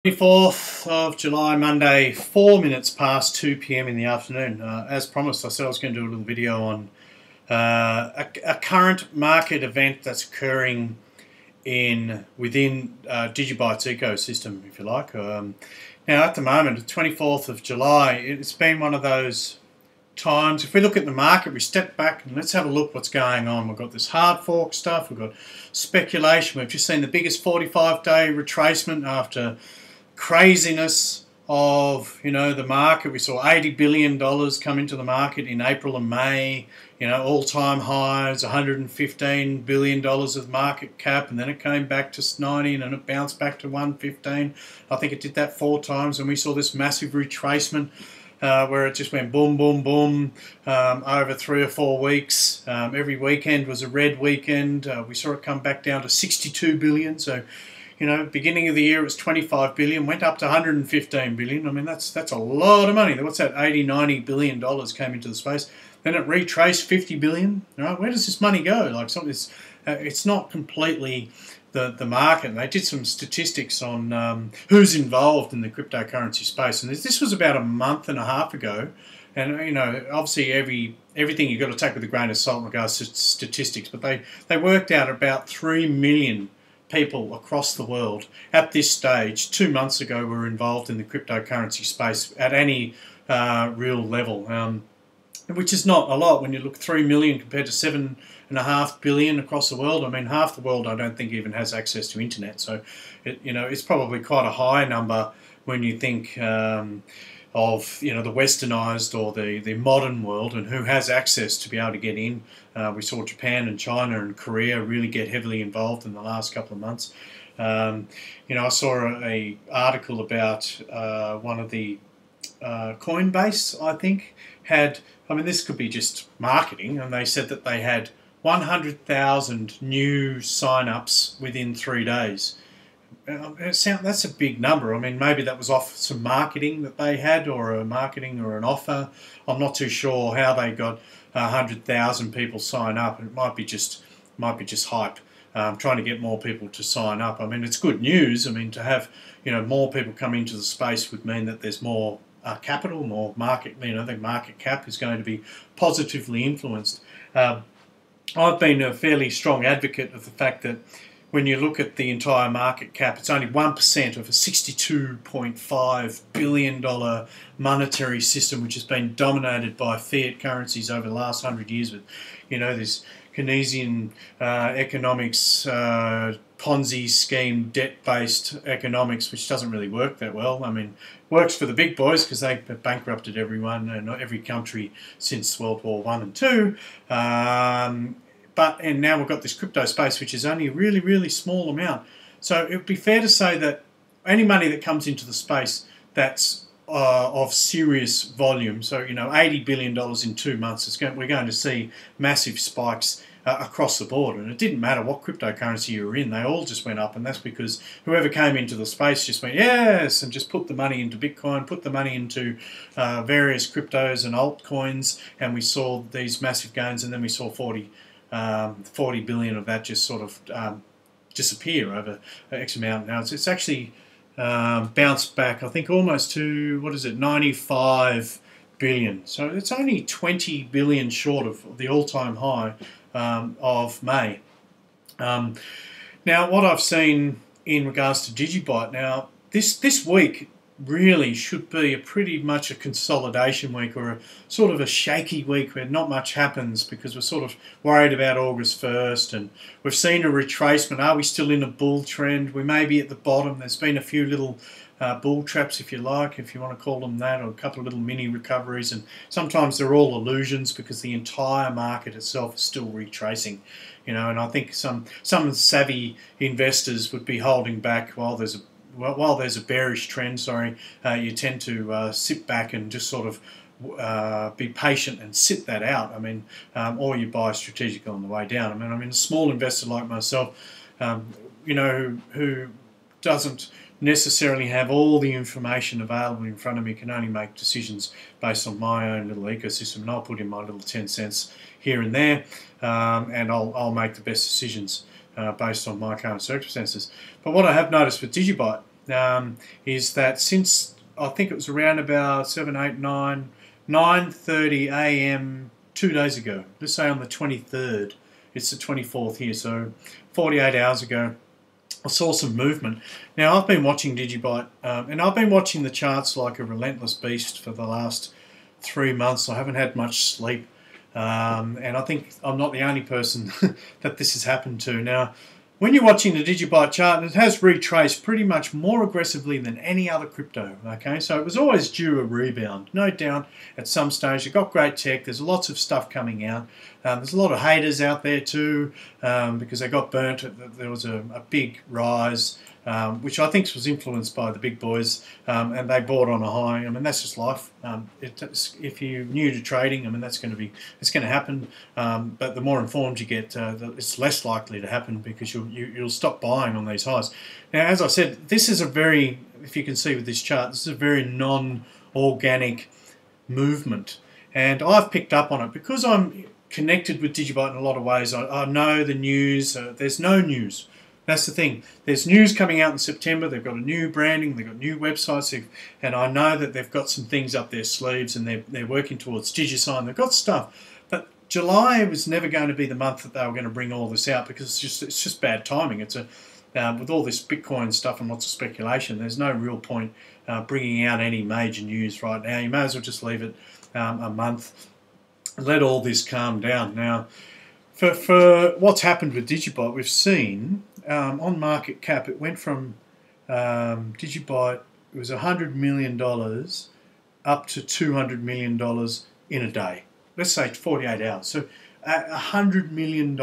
24th of July, Monday, 4 minutes past 2 p.m. in the afternoon. As promised, I said I was going to do a little video on a current market event that's occurring within Digibyte's ecosystem, if you like. Now, at the moment, the 24th of July, it's been one of those times. If we look at the market, we step back and let's have a look what's going on. We've got this hard fork stuff, we've got speculation. We've just seen the biggest 45-day retracement after craziness of the market. We saw $80 billion come into the market in April and May, all-time highs, $115 billion of market cap, and then it came back to 90 and it bounced back to 115. I think it did that 4 times, and we saw this massive retracement where it just went boom, boom, boom over 3 or 4 weeks. Every weekend was a red weekend. We saw it come back down to 62 billion. So, beginning of the year it was 25 billion, went up to 115 billion. I mean, that's a lot of money. What's that? 80, 90 billion dollars came into the space. Then it retraced 50 billion. Right? Where does this money go? Like it's not completely the market. And they did some statistics on who's involved in the cryptocurrency space, and this was about a month and a half ago. And obviously everything you've got to take with a grain of salt in regards to statistics, but they worked out about 3 million people across the world at this stage 2 months ago were involved in the cryptocurrency space at any real level, which is not a lot when you look 3 million compared to 7.5 billion across the world. I mean, half the world I don't think even has access to internet, so it's probably quite a high number when you think of the westernized or the modern world and who has access to be able to get in. We saw Japan and China and Korea really get heavily involved in the last couple of months. I saw a article about one of the Coinbase, I think, this could be just marketing, and they said that they had 100,000 new sign-ups within 3 days. That's a big number. I mean, maybe that was off some marketing that they had, or an offer. I'm not too sure how they got 100,000 people sign up. It might be just hype, trying to get more people to sign up. I mean, it's good news. I mean, to have more people come into the space would mean that there's more capital, more market. The market cap is going to be positively influenced. I've been a fairly strong advocate of the fact that when you look at the entire market cap, it's only 1% of a $62.5 billion monetary system, which has been dominated by fiat currencies over the last 100 years with, this Keynesian economics, Ponzi scheme, debt-based economics, which doesn't really work that well. I mean, works for the big boys because they bankrupted everyone and every country since World War I and II. And now we've got this crypto space, which is only a really, really small amount. So it would be fair to say that any money that comes into the space that's of serious volume, so $80 billion in 2 months, we're going to see massive spikes across the board. And it didn't matter what cryptocurrency you were in, they all just went up, and that's because whoever came into the space just went yes, and just put the money into Bitcoin, put the money into various cryptos and altcoins, and we saw these massive gains, and then we saw 40 billion of that just sort of disappear over X amount. Now it's actually bounced back, I think, almost to 95 billion. So it's only 20 billion short of the all-time high of May. Now, what I've seen in regards to Digibyte, now this week really should be pretty much a consolidation week, or a sort of a shaky week where not much happens because we're sort of worried about August 1st, and we've seen a retracement. Are we still in a bull trend? We may be at the bottom. There's been a few little bull traps, if you like, if you want to call them that, or a couple of little mini recoveries, and sometimes they're all illusions because the entire market itself is still retracing. And I think some savvy investors would be holding back while there's a bearish trend, you tend to sit back and just sort of be patient and sit that out. I mean, or you buy strategically on the way down. I mean, a small investor like myself, who doesn't necessarily have all the information available in front of me, can only make decisions based on my own little ecosystem, and I'll put in my little 10 cents here and there, and I'll make the best decisions based on my current circumstances. But what I have noticed with Digibyte is that since I think it was around about 7, 8, 9, 9:30 a.m. 2 days ago, let's say on the 23rd, it's the 24th here, so 48 hours ago, I saw some movement. Now, I've been watching Digibyte, and I've been watching the charts like a relentless beast for the last 3 months. I haven't had much sleep, and I think I'm not the only person that this has happened to. Now, when you're watching the Digibyte chart, it has retraced pretty much more aggressively than any other crypto, okay? So it was always due a rebound, no doubt, at some stage. It got great tech. There's lots of stuff coming out. There's a lot of haters out there too, because they got burnt. There was a big rise, which I think was influenced by the big boys, and they bought on a high. I mean, that's just life. If you're new to trading, I mean, it's going to happen. But the more informed you get, it's less likely to happen because you'll stop buying on these highs. Now, as I said, this is a very, if you can see with this chart, this is a very non-organic movement, and I've picked up on it because I'm connected with Digibyte in a lot of ways. I know the news. There's no news. That's the thing. There's news coming out in September. They've got a new branding. They've got new websites. And I know that they've got some things up their sleeves and they're working towards DigiSign. They've got stuff. But July was never going to be the month that they were going to bring all this out because it's just bad timing. It's with all this Bitcoin stuff and lots of speculation, there's no real point bringing out any major news right now. You may as well just leave it a month. Let all this calm down. Now, for what's happened with Digibyte, we've seen on market cap, it went from Digibyte, it was $100 million up to $200 million in a day. Let's say 48 hours. So $100 million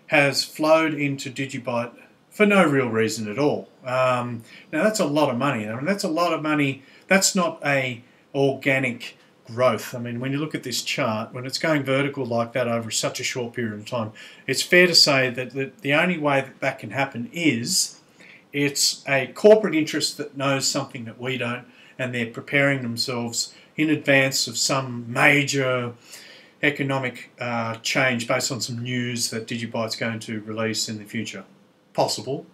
has flowed into Digibyte for no real reason at all. Now, that's a lot of money. I mean, that's a lot of money. That's not a organic growth. I mean, when you look at this chart, when it's going vertical like that over such a short period of time, it's fair to say that the only way that can happen is it's a corporate interest that knows something that we don't, and they're preparing themselves in advance of some major economic change based on some news that Digibyte's going to release in the future. Possible.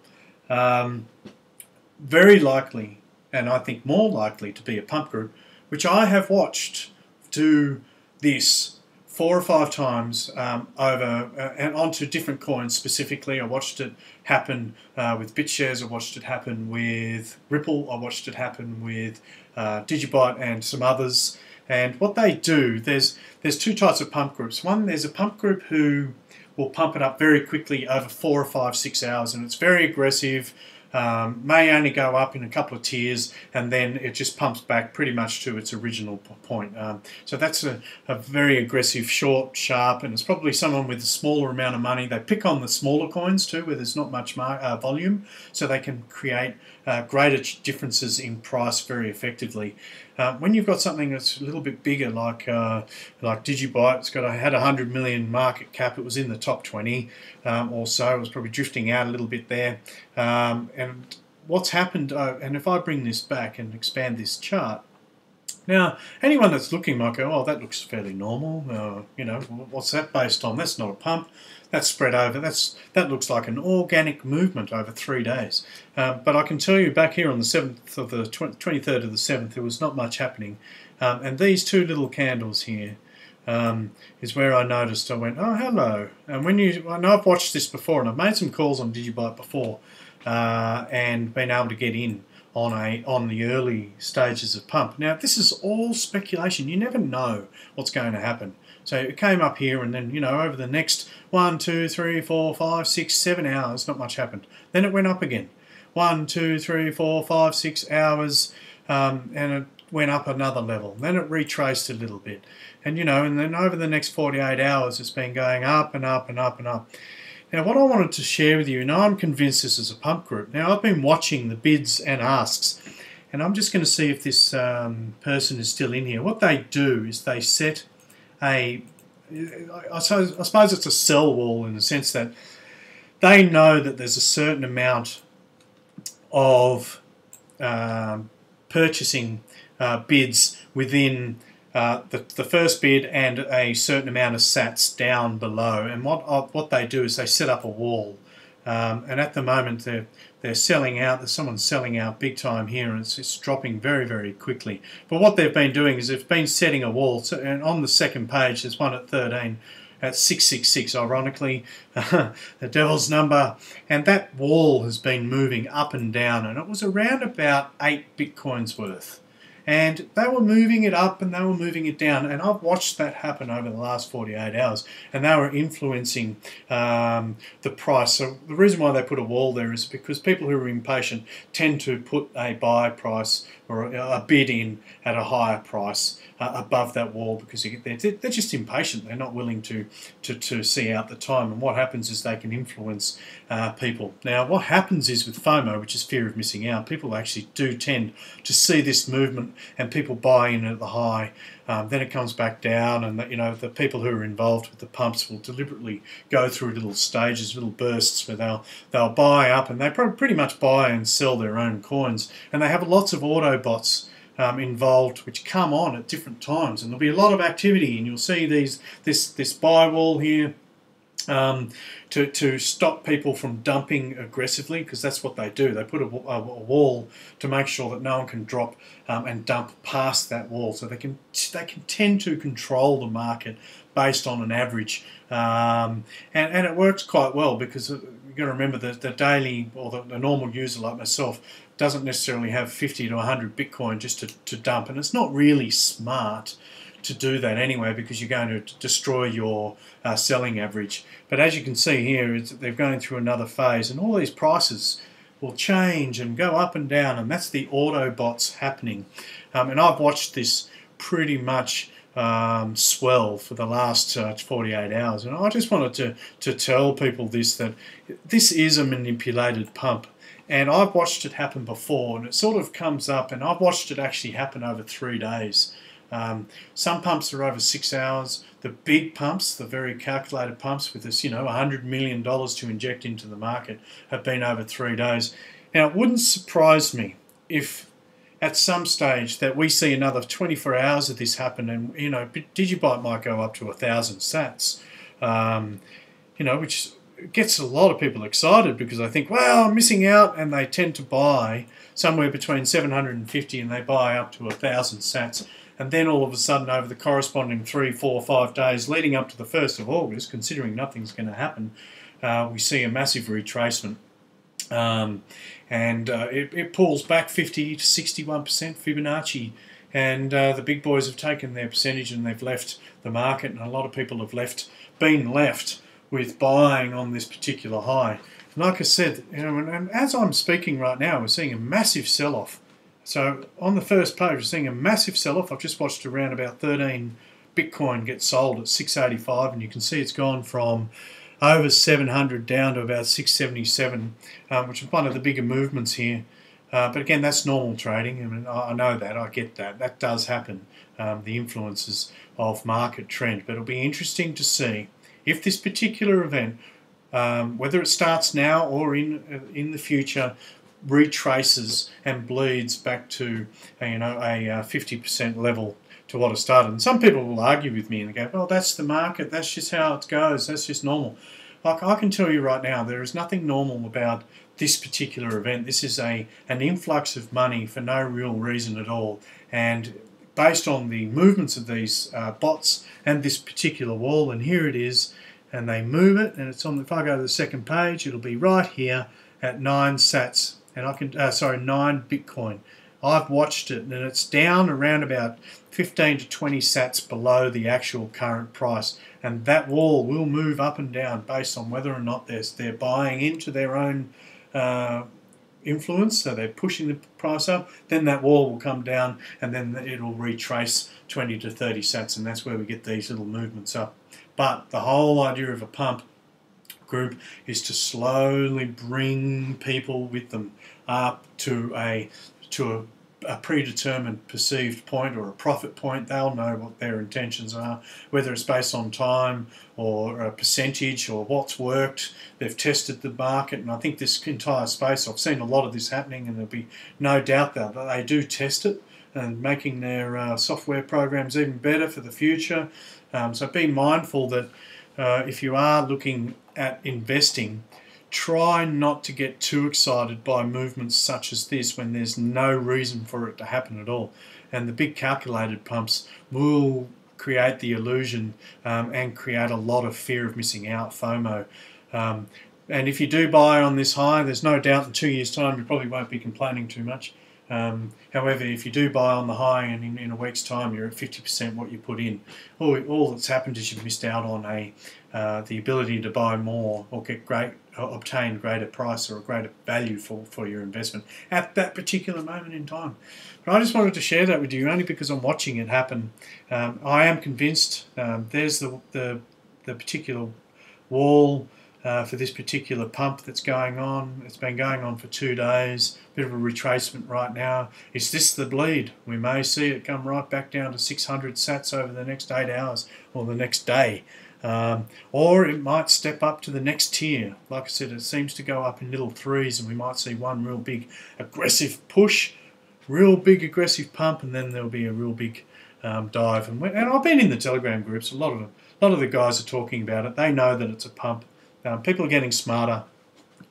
Very likely, and I think more likely to be a pump group, which I have watched do this 4 or 5 times over and onto different coins specifically. I watched it happen with Bitshares. I watched it happen with Ripple. I watched it happen with Digibyte and some others. And what they do, there's 2 types of pump groups. One, there's a pump group who will pump it up very quickly over 4 or 5, 6 hours, and it's very aggressive. May only go up in a couple of tiers, and then it just pumps back pretty much to its original point. So that's a very aggressive, short, sharp, and it's probably someone with a smaller amount of money. They pick on the smaller coins too, where there's not much volume, so they can create greater differences in price very effectively. When you've got something that's a little bit bigger, like Digibyte, it's had 100 million market cap. It was in the top 20 or so. It was probably drifting out a little bit there. And what's happened, and if I bring this back and expand this chart, now anyone that's looking might go, oh, that looks fairly normal. You know, what's that based on? That's not a pump. That's spread over. That looks like an organic movement over 3 days. But I can tell you back here on the 7th of the 23rd of the 7th, there was not much happening. And these 2 little candles here is where I noticed. I went, oh, hello. And I know I've watched this before, and I've made some calls on Digibyte before, and been able to get in on the early stages of pump. Now, this is all speculation. You never know what's going to happen. So it came up here, and then, you know, over the next 1, 2, 3, 4, 5, 6, 7 hours, not much happened. Then it went up again. 1, 2, 3, 4, 5, 6 hours, and it went up another level. Then it retraced a little bit. And, you know, and then over the next 48 hours, it's been going up and up and up and up. Now, what I wanted to share with you, and I'm convinced this is a pump group. Now, I've been watching the bids and asks, and I'm just going to see if this person is still in here. What they do is they set I suppose it's a sell wall in the sense that they know that there's a certain amount of purchasing bids within the first bid and a certain amount of sats down below. And what they do is they set up a wall. And at the moment they're they're selling out. There's someone selling out big time here, and it's dropping very, very quickly. But what they've been doing is they've been setting a wall. So, and on the second page, there's one at 13. At 666, ironically, the devil's number, and that wall has been moving up and down, and it was around about 8 Bitcoins worth. And they were moving it up and they were moving it down, and I've watched that happen over the last 48 hours, and they were influencing the price. So the reason why they put a wall there is because people who are impatient tend to put a buy price or a bid in at a higher price above that wall, because they're just impatient. They're not willing to see out the time, and what happens is they can influence people. Now, what happens is with FOMO, which is fear of missing out, people actually do tend to see this movement and people buy in at the high. Then it comes back down, and the people who are involved with the pumps will deliberately go through little stages, little bursts where they'll buy up, and they pretty much buy and sell their own coins, and they have lots of auto bots involved which come on at different times, and there'll be a lot of activity, and you'll see this buy wall here to stop people from dumping aggressively, because that's what they do. They put a wall to make sure that no one can drop and dump past that wall, so they can tend to control the market based on an average, and it works quite well, because you've got to remember that the daily or the normal user like myself doesn't necessarily have 50 to 100 Bitcoin just to dump, and it's not really smart to do that anyway, because you're going to destroy your selling average. But as you can see here, they're going through another phase, and all these prices will change and go up and down, and that's the auto bots happening. And I've watched this pretty much swell for the last 48 hours, and I just wanted to tell people that this is a manipulated pump. And I've watched it happen before, and it sort of comes up, and I've watched it actually happen over 3 days. Some pumps are over 6 hours. The big pumps, the very calculated pumps with this, $100 million to inject into the market, have been over 3 days. Now, it wouldn't surprise me if at some stage that we see another 24 hours of this happen, and Digibyte might go up to 1,000 sats, which gets a lot of people excited, because they think, well, I'm missing out, and they tend to buy somewhere between 750 and they buy up to 1,000 sats. And then all of a sudden, over the corresponding 3, 4, 5 days leading up to the 1st of August, considering nothing's going to happen, we see a massive retracement. It pulls back 50 to 61% Fibonacci, and the big boys have taken their percentage and they've left the market, and a lot of people have been left with buying on this particular high. And like I said, and as I'm speaking right now, we're seeing a massive sell-off. So on the first page, we're seeing a massive sell-off. I've just watched around about 13 Bitcoin get sold at 685, and you can see it's gone from over 700 down to about 677, which is one of the bigger movements here. But again, that's normal trading. I mean, I know that, I get that. That does happen, the influences of market trend. But it'll be interesting to see if this particular event, whether it starts now or in the future, retraces and bleeds back to a 50% level to what it started. And some people will argue with me and go, well, that's the market, that's just how it goes, that's just normal. Like, I can tell you right now, there is nothing normal about this particular event. This is an influx of money for no real reason at all, and based on the movements of these bots and this particular wall, and here it is, and they move it, and it's on. If I go to the second page, it'll be right here at 9 sats, and I can 9 Bitcoin. I've watched it, and it's down around about 15 to 20 sats below the actual current price, and that wall will move up and down based on whether or not they're buying into their own influence, so they're pushing the price up. Then that wall will come down, and then it'll retrace 20 to 30 sats, and that's where we get these little movements up. But the whole idea of a pump group is to slowly bring people with them up to a predetermined perceived point or a profit point. They'll know what their intentions are, whether it's based on time or a percentage or what's worked. They've tested the market, and I think this entire space, I've seen a lot of this happening, and there'll be no doubt that they do test it and making their software programs even better for the future. So be mindful that if you are looking at investing, try not to get too excited by movements such as this when there's no reason for it to happen at all. And the big calculated pumps will create the illusion and create a lot of fear of missing out, FOMO. And if you do buy on this high, there's no doubt in 2 years' time you probably won't be complaining too much. However, if you do buy on the high and in a week's time you're at 50% what you put in, all that's happened is you've missed out on the ability to buy more or obtain greater price or a greater value for your investment at that particular moment in time. But I just wanted to share that with you only because I'm watching it happen. I am convinced. There's the particular wall for this particular pump that's going on. It's been going on for 2 days. Bit of a retracement right now. Is this the bleed? We may see it come right back down to 600 sats over the next 8 hours or the next day. Or it might step up to the next tier. Like I said, it seems to go up in little threes, and we might see one real big aggressive push, real big aggressive pump, and then there'll be a real big dive. And I've been in the Telegram groups. A lot of the guys are talking about it. They know that it's a pump. People are getting smarter.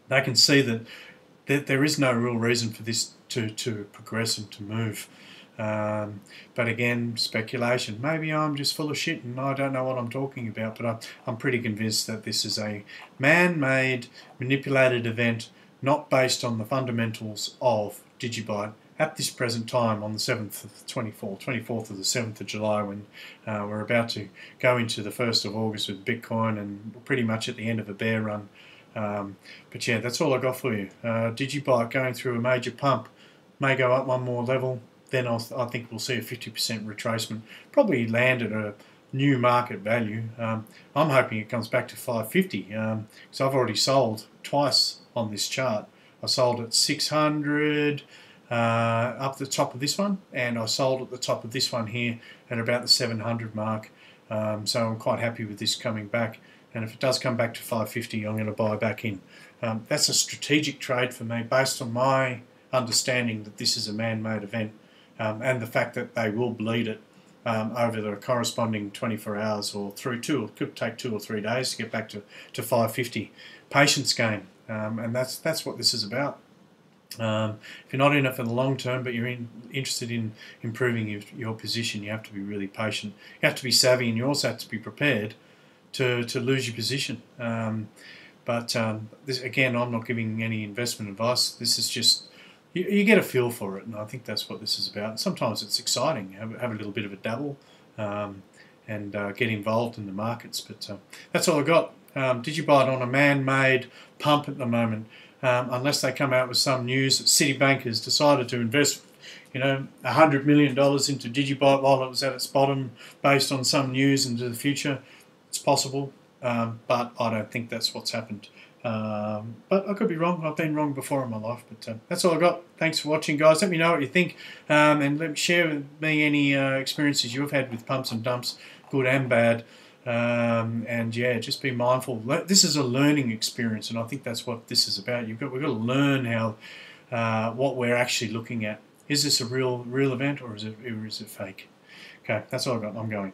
They can see that there is no real reason for this to progress and to move. But again, speculation. Maybe I'm just full of shit and I don't know what I'm talking about, but I'm pretty convinced that this is a man-made, manipulated event, not based on the fundamentals of Digibyte at this present time on the 7th of the 24th of the 7th of July, when we're about to go into the 1st of August with Bitcoin and pretty much at the end of a bear run. But yeah, that's all I got for you. Digibyte going through a major pump, may go up one more level, then I think we'll see a 50% retracement, probably land at a new market value. I'm hoping it comes back to 550 because I've already sold twice on this chart. I sold at 600 up the top of this one, and I sold at the top of this one here at about the 700 mark. So I'm quite happy with this coming back, and if it does come back to 550, I'm going to buy back in. That's a strategic trade for me based on my understanding that this is a man-made event, and the fact that they will bleed it over the corresponding 24 hours or through it could take 2 or 3 days to get back to 550. Patience game, and that's what this is about. If you're not in it for the long term, but you're interested in improving your position, you have to be really patient. You have to be savvy, and you also have to be prepared to lose your position. This, again, I'm not giving any investment advice. This is just, you get a feel for it, and I think that's what this is about. Sometimes it's exciting. Have a little bit of a dabble and get involved in the markets. But that's all I got. Digibyte on a man-made pump at the moment. Unless they come out with some news that Citibank has decided to invest, $100 million into Digibyte while it was at its bottom, based on some news into the future. It's possible, but I don't think that's what's happened. But I could be wrong. I've been wrong before in my life. But that's all I got. Thanks for watching, guys. Let me know what you think, and share with me any experiences you've had with pumps and dumps, good and bad. And yeah, just be mindful. This is a learning experience, and I think that's what this is about. We've got to learn how what we're actually looking at. Is this a real event, or is it fake? Okay, that's all I've got. I'm going.